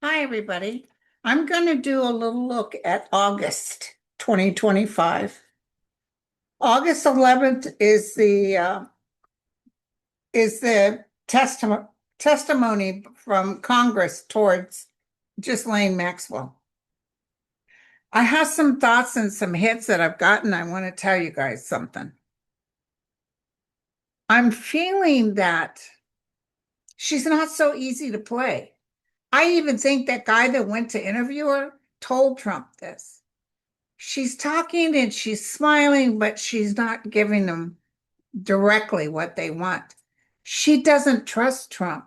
Hi, everybody. I'm going to do a little look at August 2025. August 11th is the testimony from Congress towards Ghislaine Maxwell. I have some thoughts and some hits that I've gotten. I want to tell you guys something. I'm feeling that she's not so easy to play. I even think that guy that went to interview her told Trump this. She's talking and she's smiling, but she's not giving them directly what they want. She doesn't trust Trump.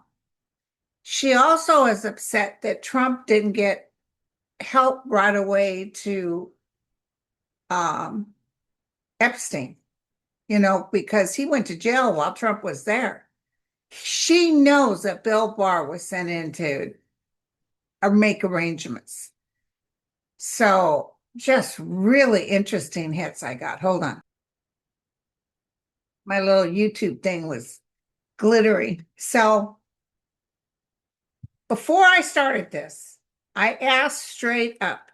She also is upset that Trump didn't get help right away to um, Epstein, because he went to jail while Trump was there. She knows that Bill Barr was sent in to make arrangements. So just really interesting hits I got. Hold on. My little YouTube thing was glittery. So before I started this, I asked straight up,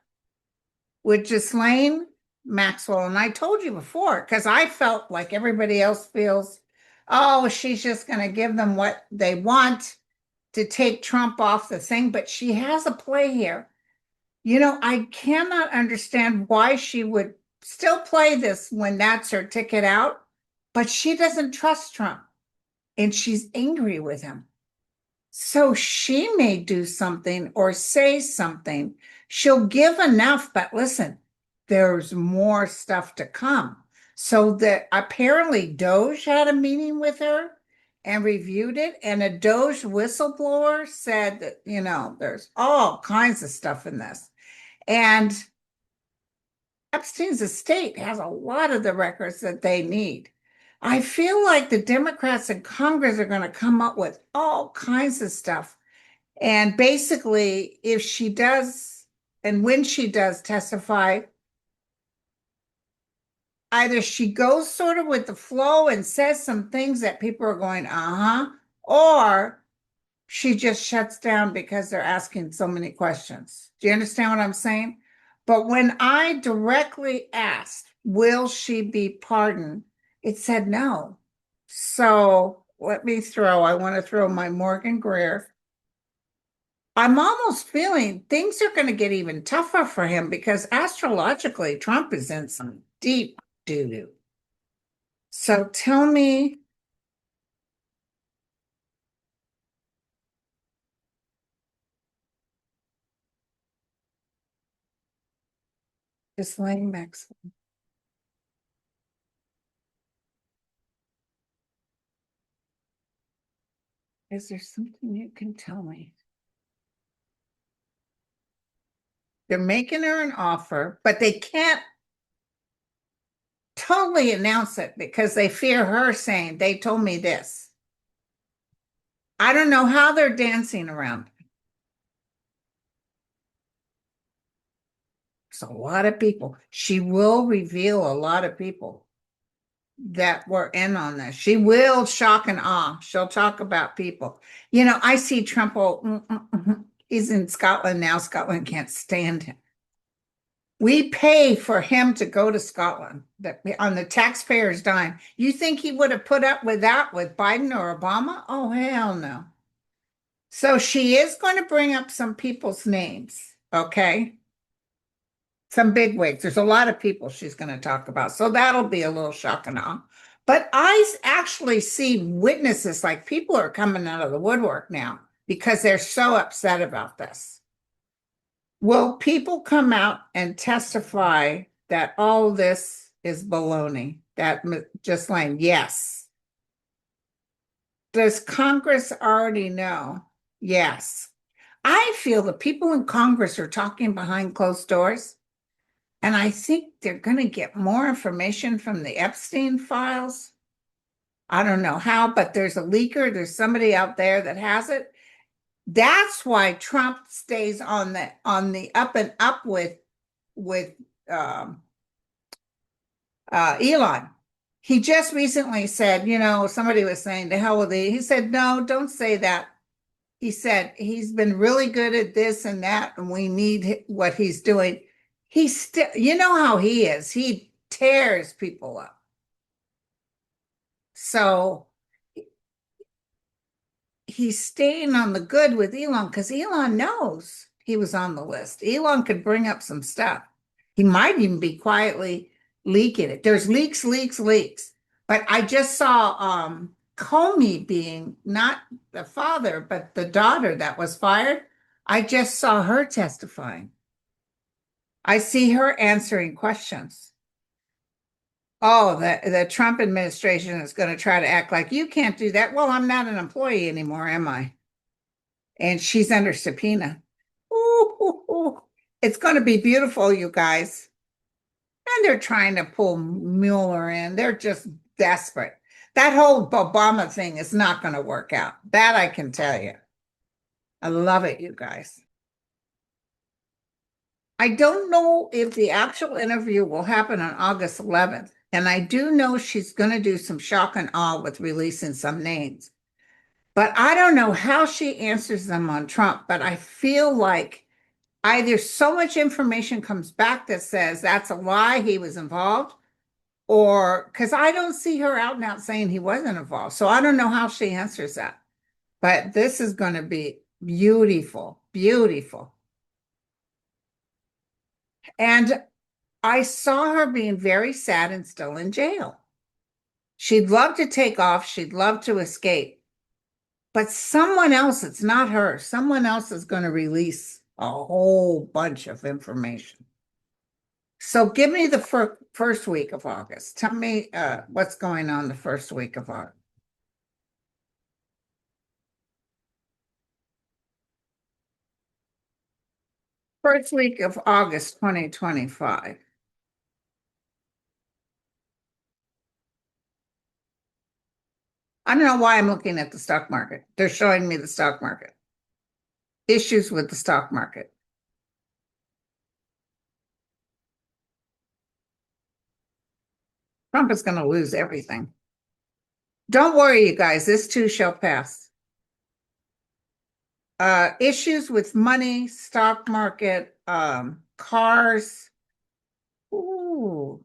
would Ghislaine Maxwell, and I told you before, because I felt like everybody else feels, oh, she's just going to give them what they want to take Trump off the thing, but she has a play here. I cannot understand why she would still play this when that's her ticket out, but she doesn't trust Trump and she's angry with him. So she may do something or say something. She'll give enough, but listen, there's more stuff to come. So that apparently Doge had a meeting with her and reviewed it, and a Doge whistleblower said that, there's all kinds of stuff in this. And Epstein's estate has a lot of the records that they need. I feel like the Democrats in Congress are going to come up with all kinds of stuff. And basically, if she does, and when she does testify, either she goes sort of with the flow and says some things that people are going, uh-huh, or she just shuts down because they're asking so many questions. Do you understand what I'm saying? But when I directly asked, will she be pardoned? It said no. So I want to throw my Morgan Greer. I'm almost feeling things are going to get even tougher for him because astrologically, Trump is in some deep doo-doo. So tell me, Ghislaine Maxwell, is there something you can tell me? They're making her an offer, but they can't totally announce it because they fear her saying, they told me this. I don't know how they're dancing around. It's a lot of people. She will reveal a lot of people that were in on this. She will shock and awe. She'll talk about people. I see Trump, he's in Scotland now. Scotland can't stand him. We pay for him to go to Scotland on the taxpayer's dime. You think he would have put up with that with Biden or Obama? Oh, hell no. So she is going to bring up some people's names, okay? Some bigwigs. There's a lot of people she's going to talk about. So that'll be a little shock and awe. But I actually see witnesses, like people are coming out of the woodwork now because they're so upset about this. Will people come out and testify that all this is baloney? That just like, yes. Does Congress already know? Yes. I feel the people in Congress are talking behind closed doors, and I think they're going to get more information from the Epstein files. I don't know how, but there's a leaker, there's somebody out there that has it. That's why Trump stays on the up and up with um, Elon. He just recently said, somebody was saying, the hell with it. He said, no, don't say that. he said he's been really good at this and that, and we need what he's doing. He's still, you know how he is. He tears people up. So he's staying on the good with Elon because Elon knows he was on the list. Elon could bring up some stuff. He might even be quietly leaking it. There's leaks, leaks, leaks. But I just saw Comey being not the father, but the daughter that was fired. I just saw her testifying. I see her answering questions. Oh, the Trump administration is going to try to act like you can't do that. Well, I'm not an employee anymore, am I? And she's under subpoena. Ooh, ooh, ooh. It's going to be beautiful, you guys. And they're trying to pull Mueller in. They're just desperate. That whole Obama thing is not going to work out. That I can tell you. I love it, you guys. I don't know if the actual interview will happen on August 11th. And I do know she's going to do some shock and awe with releasing some names. But I don't know how she answers them on Trump. But I feel like either so much information comes back that says that's a lie, he was involved, or because I don't see her out and out saying he wasn't involved. So I don't know how she answers that. But this is going to be beautiful, beautiful. And I saw her being very sad and still in jail. She'd love to take off, she'd love to escape, but someone else, it's not her, someone else is going to release a whole bunch of information. So give me the first week of August. Tell me what's going on the first week of August. First week of August 2025. I don't know why I'm looking at the stock market. They're showing me the stock market. Issues with the stock market. Trump is going to lose everything. Don't worry, you guys. This too shall pass. Issues with money, stock market, cars. Ooh.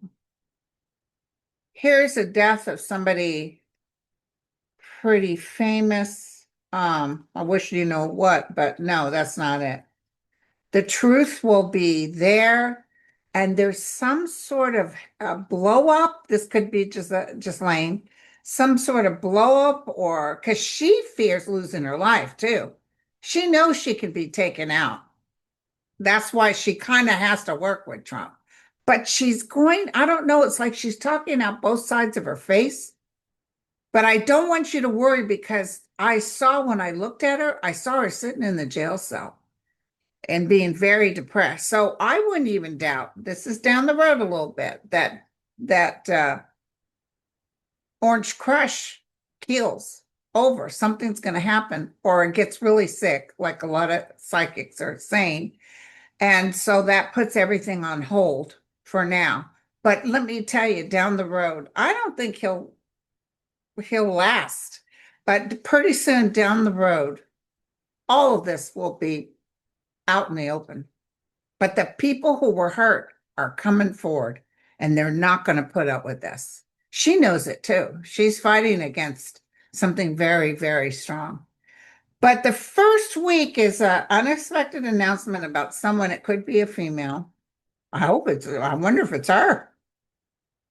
Here's a death of somebody pretty famous. I wish you know what, but no, that's not it. The truth will be there, and there's some sort of blow up. This could be just Lane, some sort of blow up, or because she fears losing her life too. She knows she can be taken out. That's why she kind of has to work with Trump. But she's going, I don't know, it's like she's talking out both sides of her face. But I don't want you to worry because I saw when I looked at her, I saw her sitting in the jail cell and being very depressed. So I wouldn't even doubt this is down the road a little bit that Orange Crush keels over. Something's going to happen, or it gets really sick, like a lot of psychics are saying. And so that puts everything on hold for now. But let me tell you, down the road, I don't think he'll last. But pretty soon down the road, all of this will be out in the open. But the people who were hurt are coming forward and they're not going to put up with this. She knows it too. She's fighting against something very, very strong. But the first week is an unexpected announcement about someone. It could be a female. I wonder if it's her.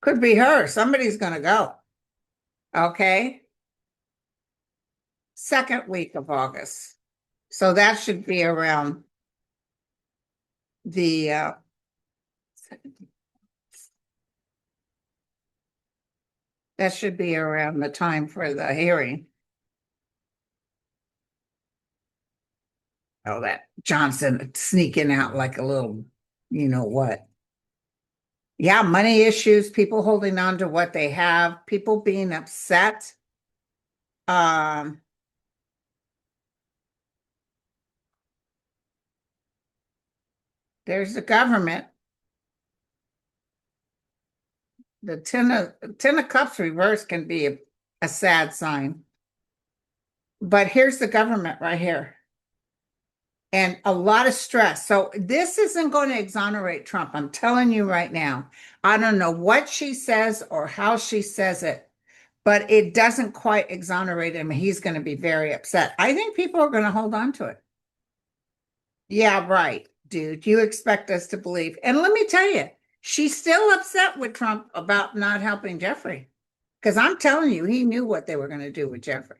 Could be her. Somebody's going to go. Okay. Second week of August. So that should be around the that should be around the time for the hearing. Oh, that Johnson sneaking out like a little, you know what? Yeah, money issues, people holding on to what they have, people being upset. Um, there's the government. The ten of cups reverse can be a sad sign. But here's the government right here. And a lot of stress. So this isn't going to exonerate Trump. I'm telling you right now. I don't know what she says or how she says it, but it doesn't quite exonerate him. He's going to be very upset. I think people are going to hold on to it. Yeah, right, dude. You expect us to believe. And let me tell you, she's still upset with Trump about not helping Jeffrey. Because I'm telling you, he knew what they were going to do with Jeffrey.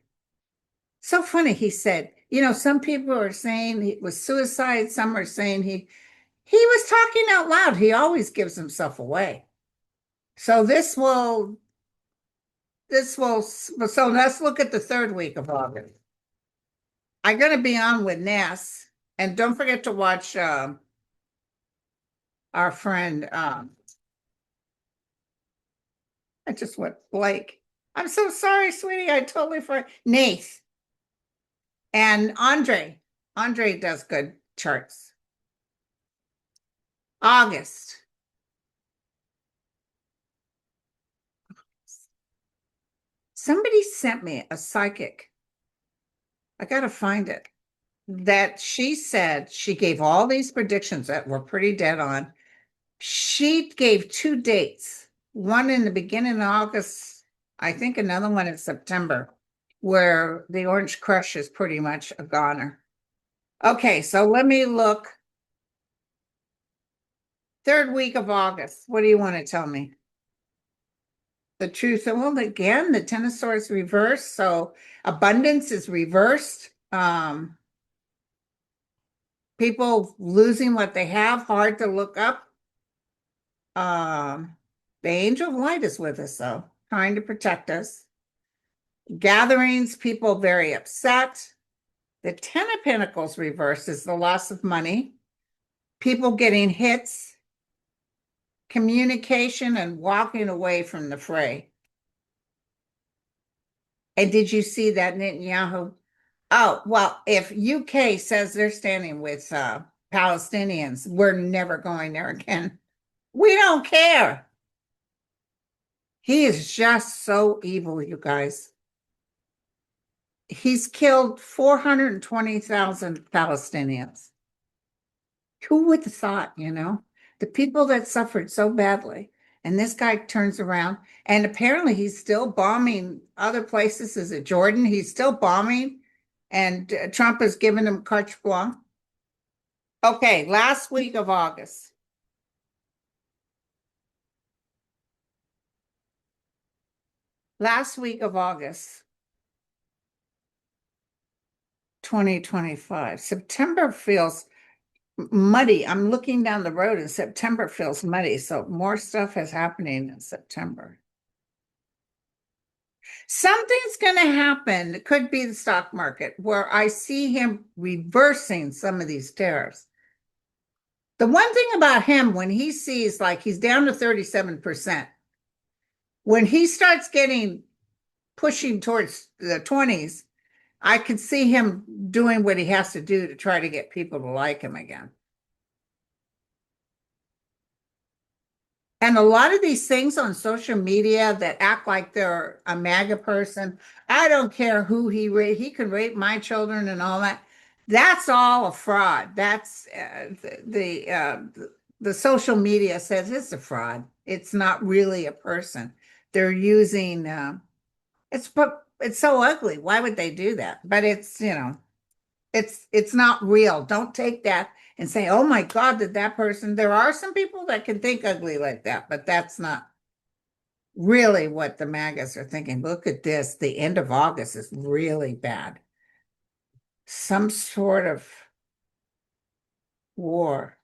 So funny, he said, some people are saying it was suicide, some are saying he was talking out loud. He always gives himself away. So so let's look at the third week of August. I'm going to be on with Ness, and don't forget to watch our friend. I just went Blake. I'm so sorry, sweetie. I totally forgot. Nath and Andre. Andre does good charts. August. Somebody sent me a psychic. I got to find it. That she said she gave all these predictions that were pretty dead on. She gave two dates, one in the beginning of August, I think another one in September, where the Orange Crush is pretty much a goner. Okay, so let me look. Third week of August. What do you want to tell me? The truth. Well, again, the Ten of Swords reversed, so abundance is reversed. People losing what they have, hard to look up. The angel of light is with us, though, trying to protect us. Gatherings, people very upset. The Ten of Pentacles reversed is the loss of money. People getting hits. Communication and walking away from the fray. And did you see that Netanyahu? Oh, well, if UK says they're standing with Palestinians, we're never going there again. We don't care. He is just so evil, you guys. He's killed 420,000 Palestinians. Who would have thought, the people that suffered so badly. And this guy turns around and apparently he's still bombing other places. Is it Jordan? He's still bombing and Trump has given him carte blanche. Okay, last week of August. Last week of August 2025. September feels muddy. I'm looking down the road and September feels muddy. So more stuff is happening in September. Something's going to happen. It could be the stock market where I see him reversing some of these tariffs. The one thing about him, when he sees like he's down to 37%, when he starts pushing towards the 20s, I can see him doing what he has to do to try to get people to like him again. And a lot of these things on social media that act like they're a MAGA person, I don't care who he can rape my children and all that. That's all a fraud. That's the social media says it's a fraud. It's not really a person. They're using it's so ugly. Why would they do that? But it's not real. Don't take that and say, oh my God, did that person? There are some people that can think ugly like that, but that's not really what the MAGAs are thinking. Look at this. The end of August is really bad. Some sort of war.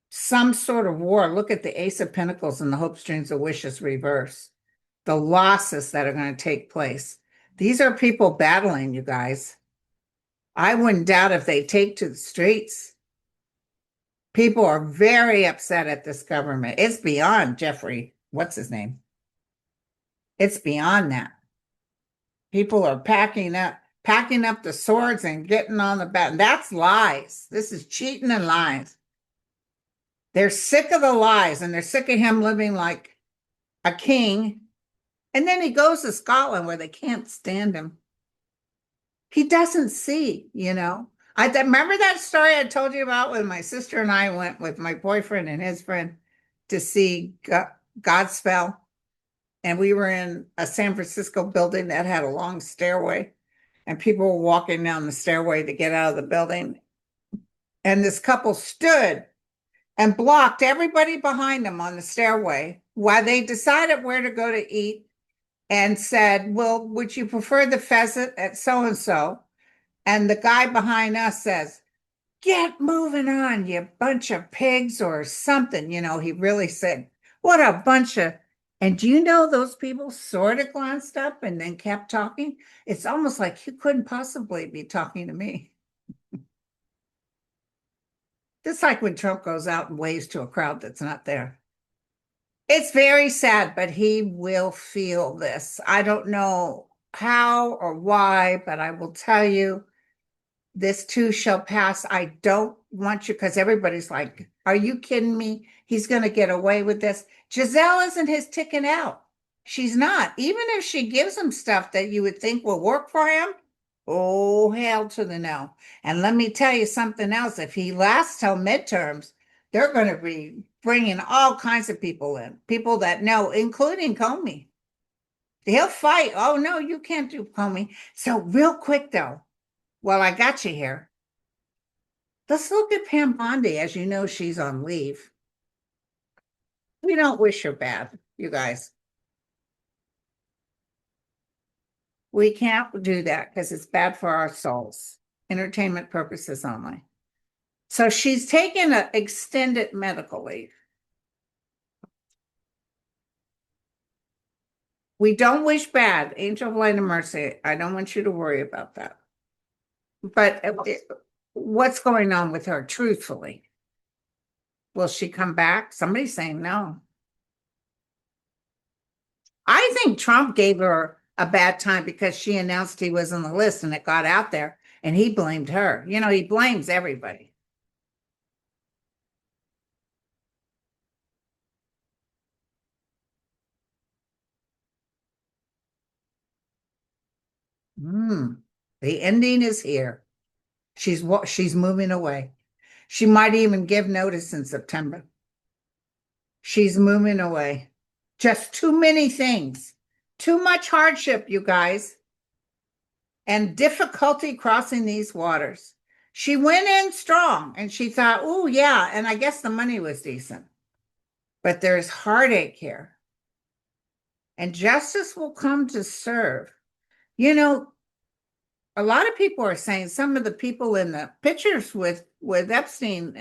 Some sort of war. Look at the Ace of Pentacles and the hopes, dreams, and wishes reverse. The losses that are going to take place. These are people battling, you guys. I wouldn't doubt if they take to the streets. People are very upset at this government. It's beyond Jeffrey. What's his name? It's beyond that. People are packing up the swords and getting on the bat. That's lies. This is cheating and lies. They're sick of the lies and they're sick of him living like a king And then he goes to Scotland where they can't stand him. He doesn't see, you know. I remember that story I told you about when my sister and I went with my boyfriend and his friend to see Godspell. And we were in a San Francisco building that had a long stairway, and people were walking down the stairway to get out of the building. And this couple stood and blocked everybody behind them on the stairway while they decided where to go to eat and said, well, would you prefer the pheasant at so and so? And the guy behind us says, get moving on, you bunch of pigs or something. You know, he really said, what a bunch of, and do you know those people sort of glanced up and then kept talking? It's almost like you couldn't possibly be talking to me. Just like when Trump goes out and waves to a crowd that's not there. It's very sad, but he will feel this. I don't know how or why, but I will tell you, this too shall pass. I don't want you, because everybody's like, are you kidding me? He's going to get away with this. Giselle isn't his ticket out. She's not. Even if she gives him stuff that you would think will work for him, oh, hell to the no. And let me tell you something else. If he lasts till midterms, they're going to be bringing all kinds of people in, people that know, including Comey. He'll fight. Oh, no, you can't do Comey. So real quick, though, while I got you here, let's look at Pam Bondi. As you know, she's on leave. We don't wish her bad, you guys. We can't do that because it's bad for our souls. Entertainment purposes only. So she's taken an extended medical leave. We don't wish bad. Angel of light and mercy. I don't want you to worry about that. But what's going on with her, truthfully? Will she come back? Somebody's saying no. I think Trump gave her a bad time because she announced he was on the list and it got out there and he blamed her. You know, he blames everybody. The ending is here. She's moving away. She might even give notice in September. She's moving away. Just too many things. Too much hardship, you guys, and difficulty crossing these waters. She went in strong and she thought, oh, yeah. And I guess the money was decent. But there's heartache here. And justice will come to serve. You know, a lot of people are saying some of the people in the pictures with Epstein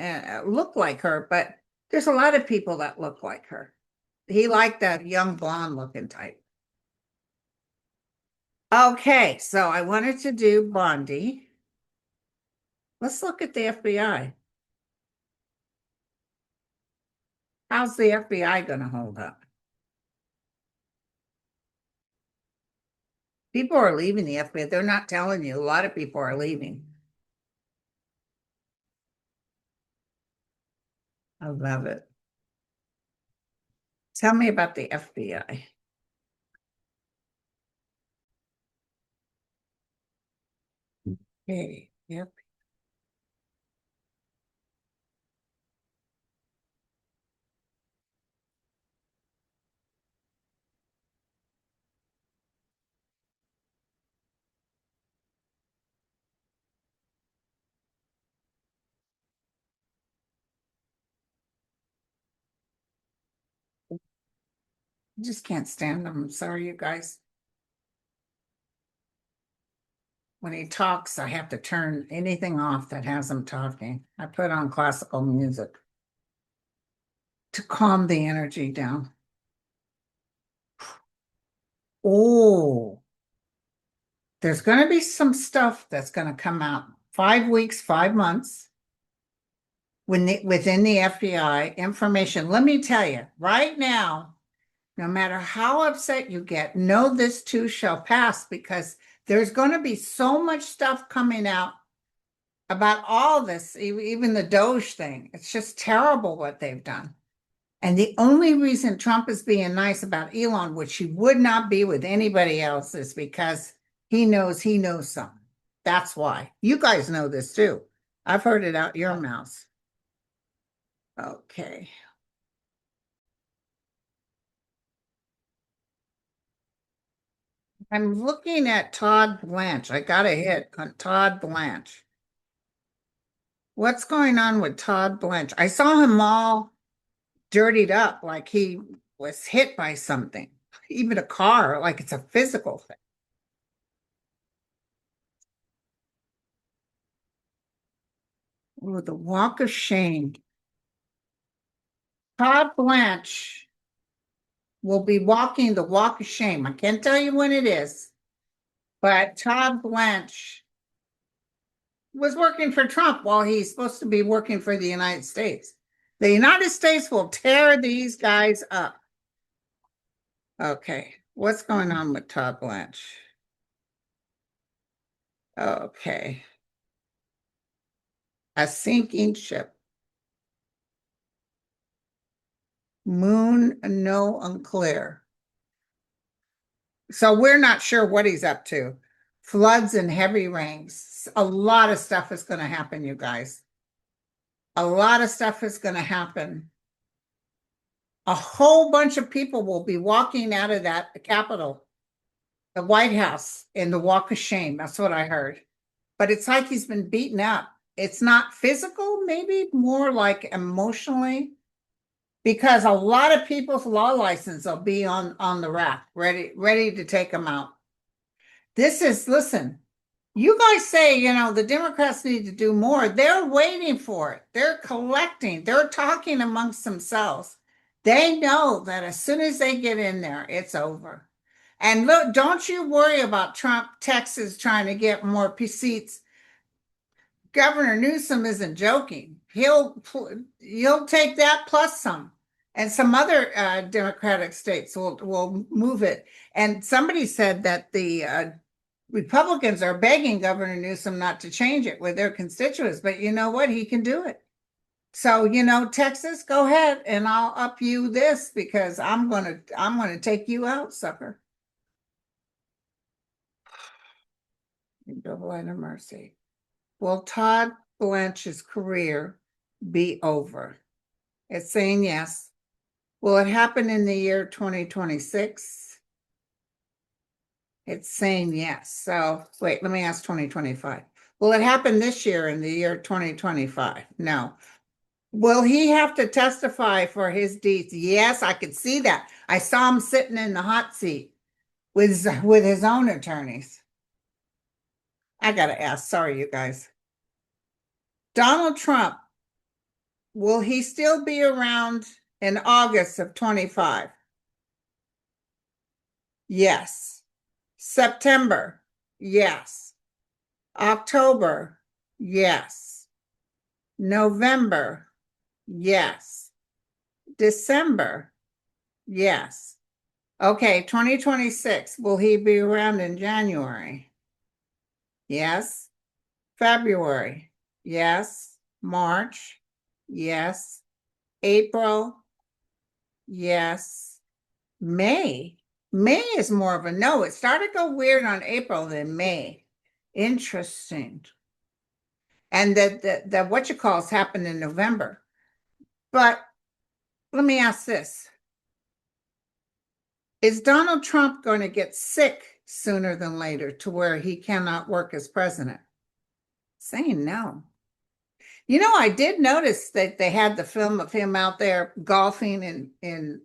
look like her, but there's a lot of people that look like her. He liked that young blonde looking type. Okay, so I wanted to do Bondi. Let's look at the FBI. How's the FBI going to hold up? People are leaving the FBI. They're not telling you. A lot of people are leaving. I love it. Tell me about the FBI. Okay, yep. I just can't stand him. I'm sorry, you guys. When he talks, I have to turn anything off that has him talking. I put on classical music to calm the energy down. Oh, there's going to be some stuff that's going to come out 5 weeks, 5 months within the FBI information. Let me tell you right now, no matter how upset you get, know this too shall pass, because there's going to be so much stuff coming out about all this, even the Doge thing. It's just terrible what they've done. And the only reason Trump is being nice about Elon, which he would not be with anybody else, is because he knows something. That's why. You guys know this too. I've heard it out your mouths. Okay. I'm looking at Todd Blanche. I got a hit on Todd Blanche. What's going on with Todd Blanche? I saw him all dirtied up, like he was hit by something, even a car, like it's a physical thing. Oh, the walk of shame. Todd Blanche will be walking the walk of shame. I can't tell you when it is, but Todd Blanche was working for Trump while he's supposed to be working for the United States. The United States will tear these guys up. Okay, what's going on with Todd Blanche? Okay, a sinking ship. Moon, no unclear. So we're not sure what he's up to. Floods and heavy rains. A lot of stuff is going to happen, you guys. A lot of stuff is going to happen. A whole bunch of people will be walking out of that Capitol, the White House, in the walk of shame. That's what I heard. But it's like he's been beaten up. It's not physical, maybe more like emotionally, because a lot of people's law license will be on the rack, ready to take them out. Listen, you guys say, the Democrats need to do more. They're waiting for it. They're collecting. They're talking amongst themselves. They know that as soon as they get in there, it's over. And look, don't you worry about Trump, Texas trying to get more seats. Governor Newsom isn't joking. He'll take that plus some, and some other Democratic states will move it. And somebody said that the Republicans are begging Governor Newsom not to change it with their constituents, but you know what? He can do it. So, Texas, go ahead and I'll up you this because I'm gonna take you out, sucker. Double line of mercy. Will Todd Blanche's career be over? It's saying yes. Will it happen in the year 2026? It's saying yes. So wait, let me ask 2025. Will it happen this year in the year 2025? No. Will he have to testify for his deeds? Yes, I could see that. I saw him sitting in the hot seat with his own attorneys. I gotta ask, sorry, you guys. Donald Trump, will he still be around in August of 25? Yes. September, yes. October, yes. November, yes. December, yes. Okay, 2026, will he be around in January? Yes. February, yes. March, yes. April, yes. May is more of a no. It started to go weird on April than May. Interesting. And that what you calls happened in November. But let me ask this. Is Donald Trump going to get sick sooner than later to where he cannot work as president? Saying no. I did notice that they had the film of him out there golfing in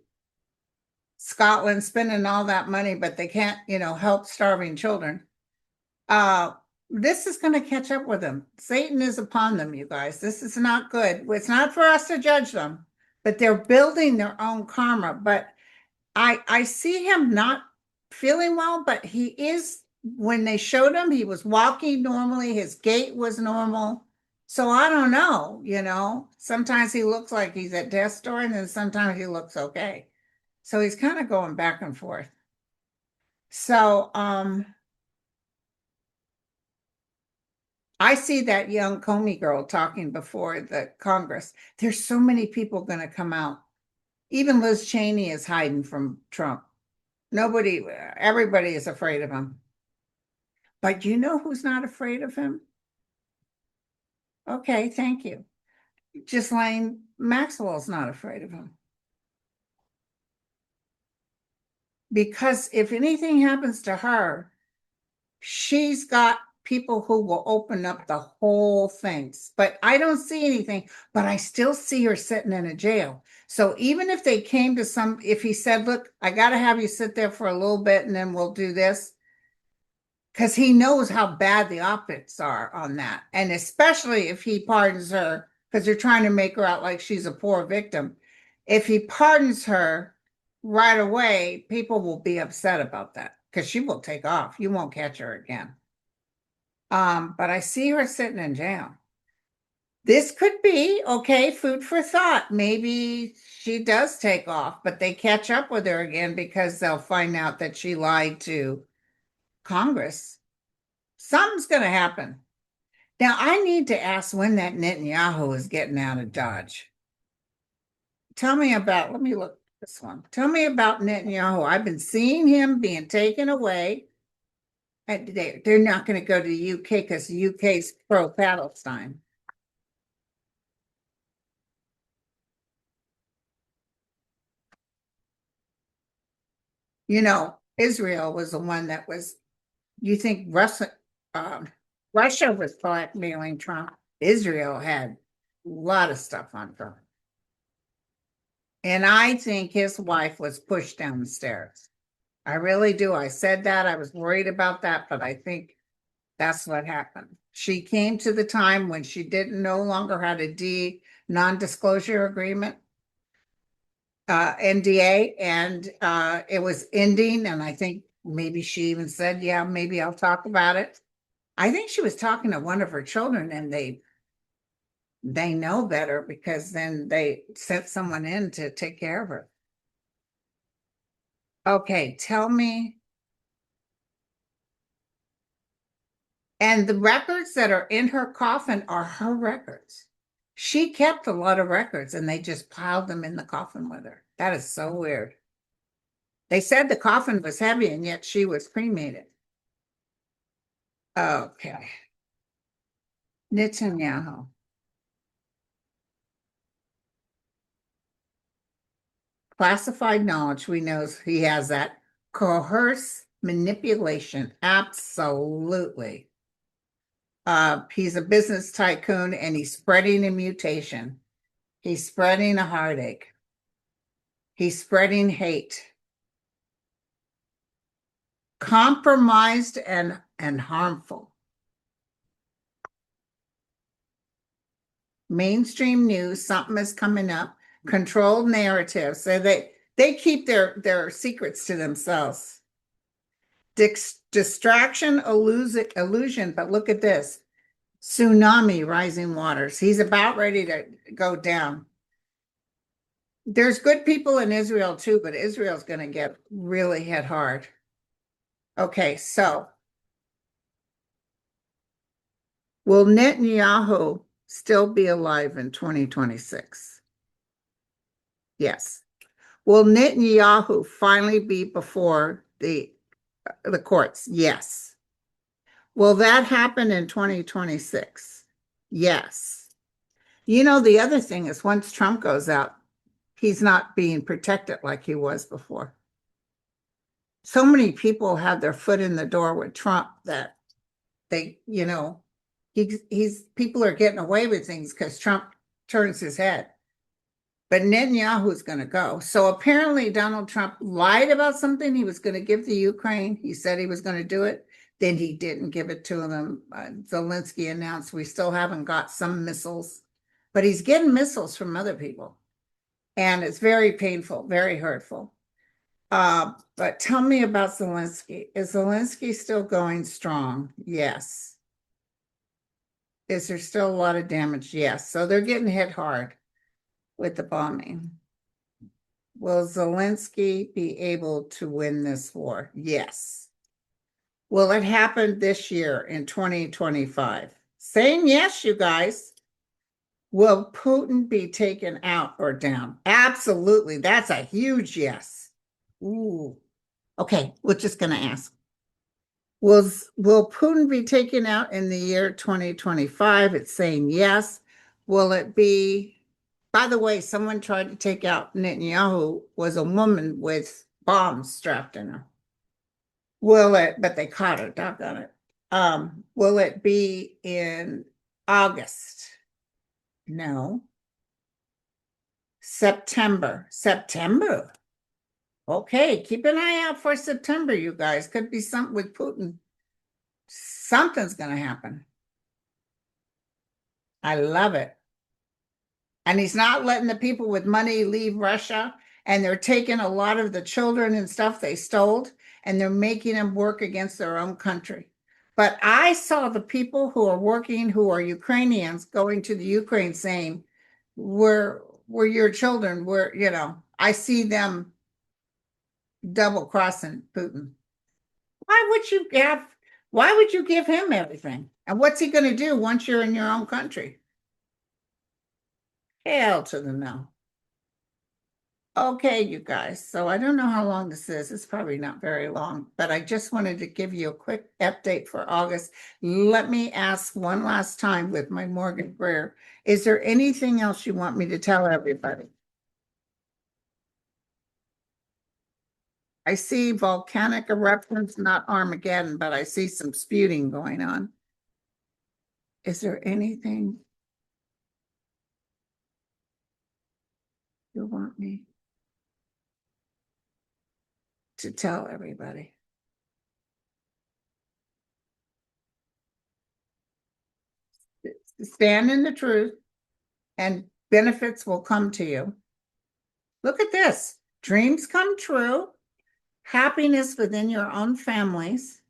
Scotland, spending all that money, but they can't, help starving children. This is going to catch up with them. Satan is upon them, you guys. This is not good. It's not for us to judge them, but they're building their own karma. But I see him not feeling well, but he is, when they showed him, he was walking normally, his gait was normal. So I don't know, sometimes he looks like he's at death's door, and then sometimes he looks okay. So he's kind of going back and forth. So I see that young Comey girl talking before the Congress. There's so many people going to come out Even Liz Cheney is hiding from Trump. Everybody is afraid of him. But you know who's not afraid of him? Okay, thank you. Ghislaine Maxwell's not afraid of him. Because if anything happens to her, she's got people who will open up the whole things. But I don't see anything, but I still see her sitting in a jail. So even if they came to if he said, look, I got to have you sit there for a little bit and then we'll do this, because he knows how bad the optics are on that. And especially if he pardons her, because they're trying to make her out like she's a poor victim. If he pardons her right away, people will be upset about that because she will take off. You won't catch her again. But I see her sitting in jail. This could be, okay, food for thought. Maybe she does take off, but they catch up with her again because they'll find out that she lied to Congress. Something's going to happen. Now, I need to ask when that Netanyahu is getting out of Dodge. Tell me about, let me look at this one. Tell me about Netanyahu. I've been seeing him being taken away. They're not going to go to the UK because the UK's pro-Palestine. You know, Israel was the one that was, you think Russia was blackmailing Trump. Israel had a lot of stuff on Trump. And I think his wife was pushed down the stairs. I really do. I said that. I was worried about that, but I think that's what happened. She came to the time when she didn't no longer had a non-disclosure agreement, NDA, and it was ending. And I think maybe she even said, yeah, maybe I'll talk about it. I think she was talking to one of her children and they know better because then they sent someone in to take care of her. Okay, tell me. And the records that are in her coffin are her records. She kept a lot of records and they just piled them in the coffin with her. That is so weird. They said the coffin was heavy and yet she was cremated. Okay. Netanyahu. Classified knowledge, we know he has that. Coerce manipulation, absolutely. He's a business tycoon and he's spreading a mutation. He's spreading a heartache. He's spreading hate. Compromised and harmful. Mainstream news, something is coming up. Controlled narratives. So they keep their secrets to themselves. Distraction, illusion, but look at this. Tsunami, rising waters. He's about ready to go down. There's good people in Israel too, but Israel's going to get really hit hard. Okay, so will Netanyahu still be alive in 2026? Yes. Will Netanyahu finally be before the courts? Yes. Will that happen in 2026? Yes. You know, the other thing is once Trump goes out, he's not being protected like he was before. So many people have their foot in the door with Trump that they, you know, people are getting away with things because Trump turns his head. But Netanyahu's going to go. So apparently Donald Trump lied about something he was going to give to Ukraine. He said he was going to do it. Then he didn't give it to them. Zelensky announced we still haven't got some missiles, but he's getting missiles from other people. And it's very painful, very hurtful. But tell me about Zelensky. Is Zelensky still going strong? Yes. Is there still a lot of damage? Yes. So they're getting hit hard with the bombing. Will Zelensky be able to win this war? Yes. Will it happen this year in 2025? Saying yes, you guys. Will Putin be taken out or down? Absolutely. That's a huge yes. Ooh. Okay, we're just going to ask. Will Putin be taken out in the year 2025? It's saying yes. Will it be? By the way, someone tried to take out Netanyahu was a woman with bombs strapped in her. Will it? But they caught her. Doggone it. Will it be in August? No. September. September. Okay, keep an eye out for September, you guys. Could be something with Putin. Something's going to happen. I love it. And he's not letting the people with money leave Russia. And they're taking a lot of the children and stuff they stole and they're making them work against their own country. But I saw the people who are working, who are Ukrainians, going to the Ukraine saying, we're your children. I see them double crossing Putin. Why would you have, why would you give him everything? And what's he going to do once you're in your own country? Hell to the no. Okay, you guys. So I don't know how long this is. It's probably not very long, but I just wanted to give you a quick update for August. Let me ask one last time with my Morgan prayer. Is there anything else you want me to tell everybody? I see volcanic eruptions, not Armageddon, but I see some sputing going on. Is there anything you want me to tell everybody? Stand in the truth and benefits will come to you. Look at this. Dreams come true. Happiness within your own families.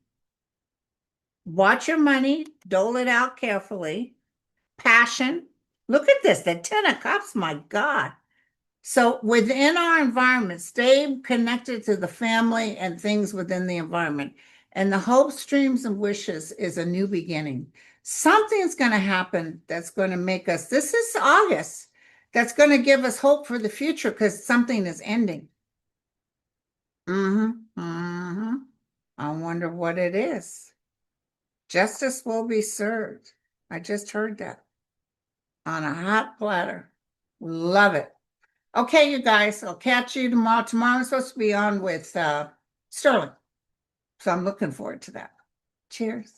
Watch your money, dole it out carefully. Passion. Look at this, the 10 of Cups, my God. So within our environment, stay connected to the family and things within the environment. And the hopes, dreams, and wishes is a new beginning. Something's going to happen that's going to make us, this is August, that's going to give us hope for the future because something is ending. I wonder what it is. Justice will be served. I just heard that on a hot platter. Love it. Okay, you guys, I'll catch you tomorrow. Tomorrow I'm supposed to be on with Sterling. So I'm looking forward to that. Cheers.